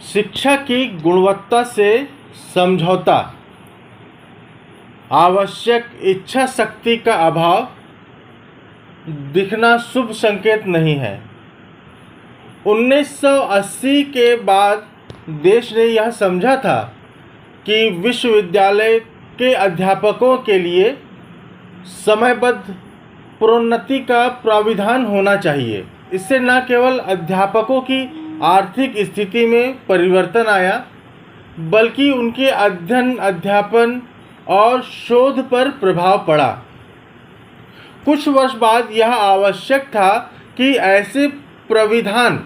शिक्षा की गुणवत्ता से समझौता, आवश्यक इच्छा शक्ति का अभाव दिखना शुभ संकेत नहीं है। 1980 के बाद देश ने यह समझा था कि विश्वविद्यालय के अध्यापकों के लिए समयबद्ध प्रोन्नति का प्राविधान होना चाहिए। इससे न केवल अध्यापकों की आर्थिक स्थिति में परिवर्तन आया, बल्कि उनके अध्ययन, अध्यापन और शोध पर प्रभाव पड़ा। कुछ वर्ष बाद यह आवश्यक था कि ऐसे प्राविधान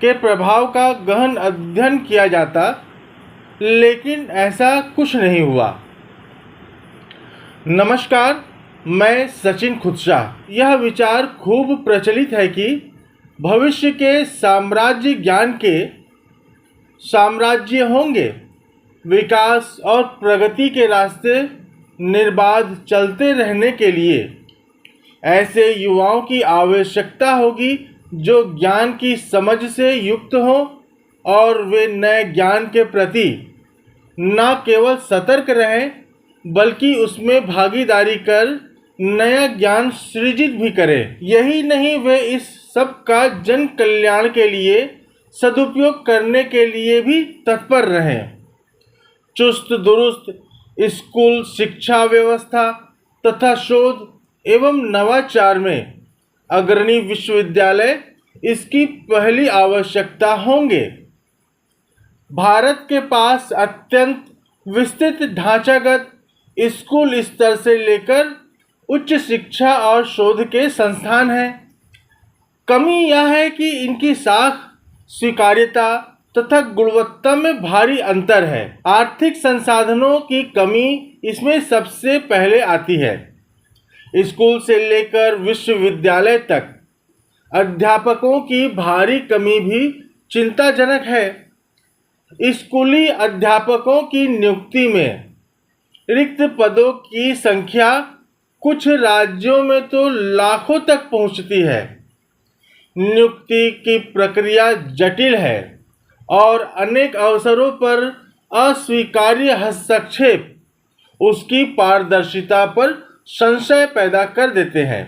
के प्रभाव का गहन अध्ययन किया जाता, लेकिन ऐसा कुछ नहीं हुआ। नमस्कार, मैं सचिन खुदशाह। यह विचार खूब प्रचलित है कि भविष्य के साम्राज्य ज्ञान के साम्राज्य होंगे। विकास और प्रगति के रास्ते निर्बाध चलते रहने के लिए ऐसे युवाओं की आवश्यकता होगी जो ज्ञान की समझ से युक्त हों और वे नए ज्ञान के प्रति न केवल सतर्क रहें, बल्कि उसमें भागीदारी कर नया ज्ञान सृजित भी करें। यही नहीं, वे इस सब का जन कल्याण के लिए सदुपयोग करने के लिए भी तत्पर रहें। चुस्त दुरुस्त स्कूल शिक्षा व्यवस्था तथा शोध एवं नवाचार में अग्रणी विश्वविद्यालय इसकी पहली आवश्यकता होंगे। भारत के पास अत्यंत विस्तृत ढांचागत स्कूल स्तर से लेकर उच्च शिक्षा और शोध के संस्थान हैं। कमी यह है कि इनकी साख, स्वीकार्यता तथा गुणवत्ता में भारी अंतर है। आर्थिक संसाधनों की कमी इसमें सबसे पहले आती है। स्कूल से लेकर विश्वविद्यालय तक अध्यापकों की भारी कमी भी चिंताजनक है। स्कूली अध्यापकों की नियुक्ति में रिक्त पदों की संख्या कुछ राज्यों में तो लाखों तक पहुंचती है। नियुक्ति की प्रक्रिया जटिल है और अनेक अवसरों पर अस्वीकार्य हस्तक्षेप उसकी पारदर्शिता पर संशय पैदा कर देते हैं।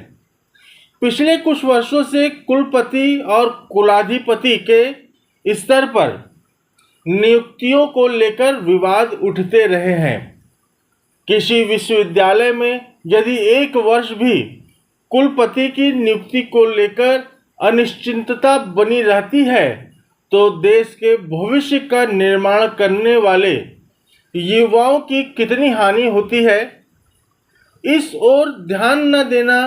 पिछले कुछ वर्षों से कुलपति और कुलाधिपति के स्तर पर नियुक्तियों को लेकर विवाद उठते रहे हैं। किसी विश्वविद्यालय में यदि एक वर्ष भी कुलपति की नियुक्ति को लेकर अनिश्चितता बनी रहती है, तो देश के भविष्य का निर्माण करने वाले युवाओं की कितनी हानि होती है, इस ओर ध्यान न देना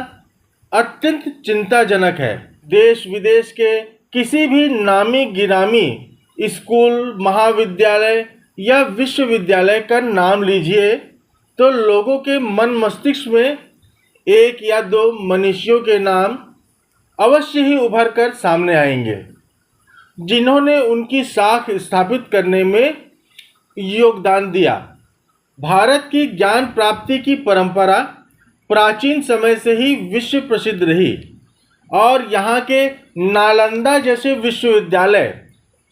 अत्यंत चिंताजनक है। देश विदेश के किसी भी नामी गिरामी स्कूल, महाविद्यालय या विश्वविद्यालय का नाम लीजिए तो लोगों के मन मस्तिष्क में एक या दो मनीषियों के नाम अवश्य ही उभर कर सामने आएंगे, जिन्होंने उनकी साख स्थापित करने में योगदान दिया। भारत की ज्ञान प्राप्ति की परंपरा प्राचीन समय से ही विश्व प्रसिद्ध रही और यहाँ के नालंदा जैसे विश्वविद्यालय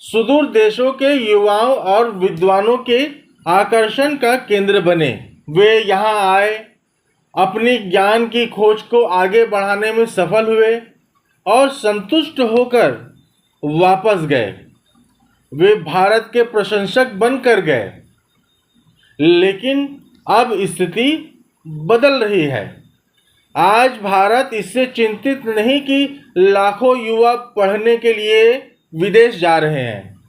सुदूर देशों के युवाओं और विद्वानों के आकर्षण का केंद्र बने। वे यहाँ आए, अपनी ज्ञान की खोज को आगे बढ़ाने में सफल हुए और संतुष्ट होकर वापस गए। वे भारत के प्रशंसक बनकर गए। लेकिन अब स्थिति बदल रही है। आज भारत इससे चिंतित नहीं कि लाखों युवा पढ़ने के लिए विदेश जा रहे हैं।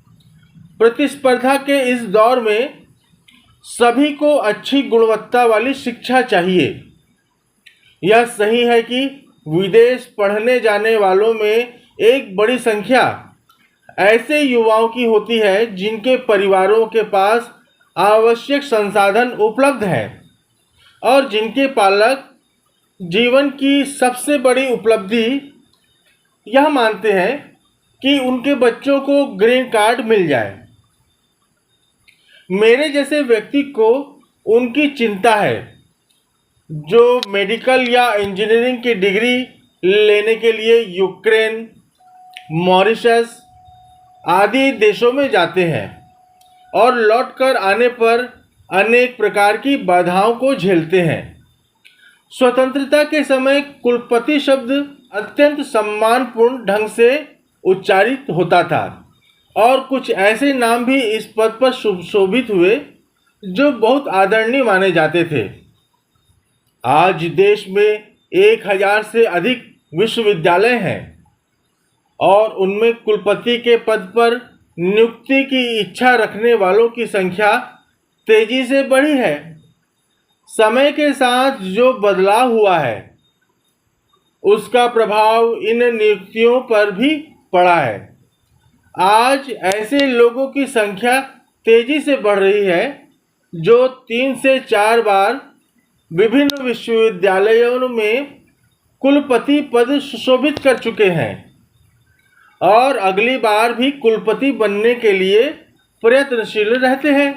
प्रतिस्पर्धा के इस दौर में सभी को अच्छी गुणवत्ता वाली शिक्षा चाहिए। यह सही है कि विदेश पढ़ने जाने वालों में एक बड़ी संख्या ऐसे युवाओं की होती है जिनके परिवारों के पास आवश्यक संसाधन उपलब्ध हैं और जिनके पालक जीवन की सबसे बड़ी उपलब्धि यह मानते हैं कि उनके बच्चों को ग्रीन कार्ड मिल जाए। मेरे जैसे व्यक्ति को उनकी चिंता है जो मेडिकल या इंजीनियरिंग की डिग्री लेने के लिए यूक्रेन, मॉरिशस आदि देशों में जाते हैं और लौटकर आने पर अनेक प्रकार की बाधाओं को झेलते हैं। स्वतंत्रता के समय कुलपति शब्द अत्यंत सम्मानपूर्ण ढंग से उच्चारित होता था और कुछ ऐसे नाम भी इस पद पर सुशोभित हुए जो बहुत आदरणीय माने जाते थे। आज देश में 1000 से अधिक विश्वविद्यालय हैं और उनमें कुलपति के पद पर नियुक्ति की इच्छा रखने वालों की संख्या तेजी से बढ़ी है। समय के साथ जो बदलाव हुआ है उसका प्रभाव इन नियुक्तियों पर भी पड़ा है। आज ऐसे लोगों की संख्या तेजी से बढ़ रही है जो 3 से 4 बार विभिन्न विश्वविद्यालयों में कुलपति पद सुशोभित कर चुके हैं और अगली बार भी कुलपति बनने के लिए प्रयत्नशील रहते हैं।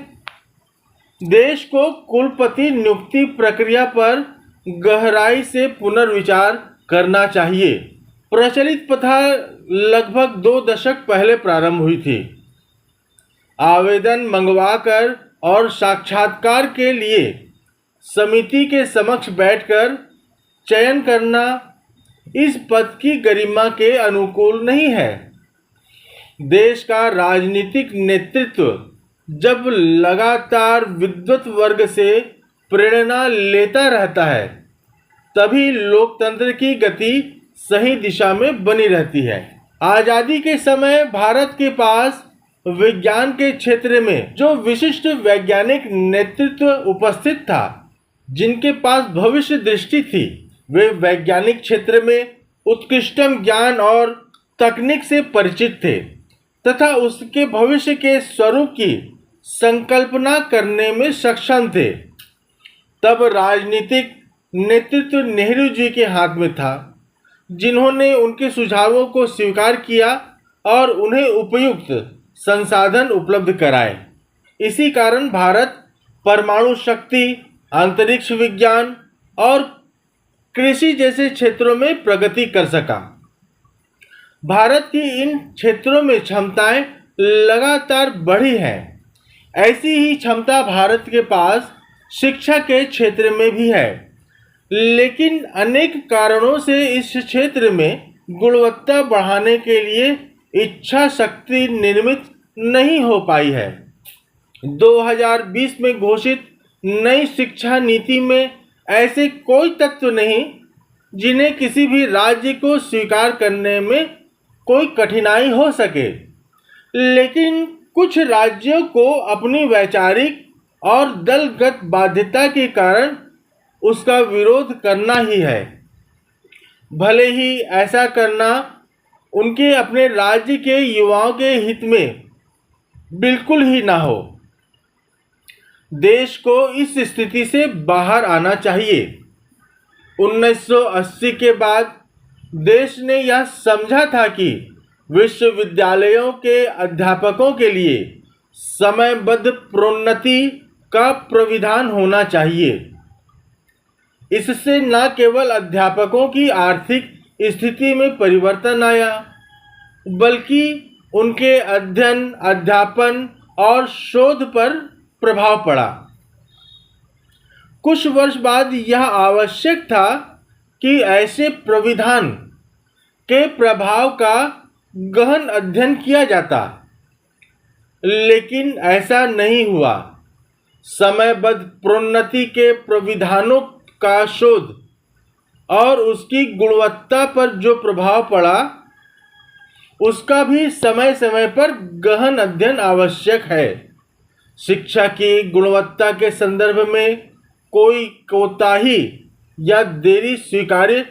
देश को कुलपति नियुक्ति प्रक्रिया पर गहराई से पुनर्विचार करना चाहिए। प्रचलित प्रथा लगभग 2 दशक पहले प्रारंभ हुई थी। आवेदन मंगवाकर और साक्षात्कार के लिए समिति के समक्ष बैठकर चयन करना इस पद की गरिमा के अनुकूल नहीं है। देश का राजनीतिक नेतृत्व जब लगातार विद्वत वर्ग से प्रेरणा लेता रहता है तभी लोकतंत्र की गति सही दिशा में बनी रहती है। आज़ादी के समय भारत के पास विज्ञान के क्षेत्र में जो विशिष्ट वैज्ञानिक नेतृत्व उपस्थित था, जिनके पास भविष्य दृष्टि थी, वे वैज्ञानिक क्षेत्र में उत्कृष्टतम ज्ञान और तकनीक से परिचित थे तथा उसके भविष्य के स्वरूप की संकल्पना करने में सक्षम थे। तब राजनीतिक नेतृत्व नेहरू जी के हाथ में था, जिन्होंने उनके सुझावों को स्वीकार किया और उन्हें उपयुक्त संसाधन उपलब्ध कराए। इसी कारण भारत परमाणु शक्ति, अंतरिक्ष विज्ञान और कृषि जैसे क्षेत्रों में प्रगति कर सका। भारत की इन क्षेत्रों में क्षमताएं लगातार बढ़ी हैं। ऐसी ही क्षमता भारत के पास शिक्षा के क्षेत्र में भी है, लेकिन अनेक कारणों से इस क्षेत्र में गुणवत्ता बढ़ाने के लिए इच्छा शक्ति निर्मित नहीं हो पाई है। 2020 में घोषित नई शिक्षा नीति में ऐसे कोई तत्व नहीं जिन्हें किसी भी राज्य को स्वीकार करने में कोई कठिनाई हो सके, लेकिन कुछ राज्यों को अपनी वैचारिक और दलगत बाध्यता के कारण उसका विरोध करना ही है, भले ही ऐसा करना उनके अपने राज्य के युवाओं के हित में बिल्कुल ही ना हो। देश को इस स्थिति से बाहर आना चाहिए। 1980 के बाद देश ने यह समझा था कि विश्वविद्यालयों के अध्यापकों के लिए समयबद्ध प्रोन्नति का प्राविधान होना चाहिए। इससे न केवल अध्यापकों की आर्थिक स्थिति में परिवर्तन आया, बल्कि उनके अध्ययन, अध्यापन और शोध पर प्रभाव पड़ा। कुछ वर्ष बाद यह आवश्यक था कि ऐसे प्राविधान के प्रभाव का गहन अध्ययन किया जाता, लेकिन ऐसा नहीं हुआ। समयबद्ध प्रोन्नति के प्राविधानों का शोध और उसकी गुणवत्ता पर जो प्रभाव पड़ा, उसका भी समय समय पर गहन अध्ययन आवश्यक है। शिक्षा की गुणवत्ता के संदर्भ में कोई कोताही या देरी स्वीकार्य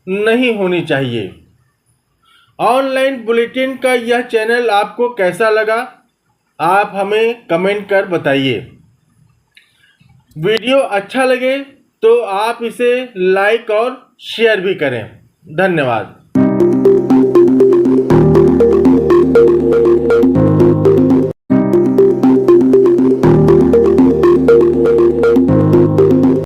नहीं होनी चाहिए। ऑनलाइन बुलेटिन का यह चैनल आपको कैसा लगा, आप हमें कमेंट कर बताइए। वीडियो अच्छा लगे तो आप इसे लाइक और शेयर भी करें। धन्यवाद।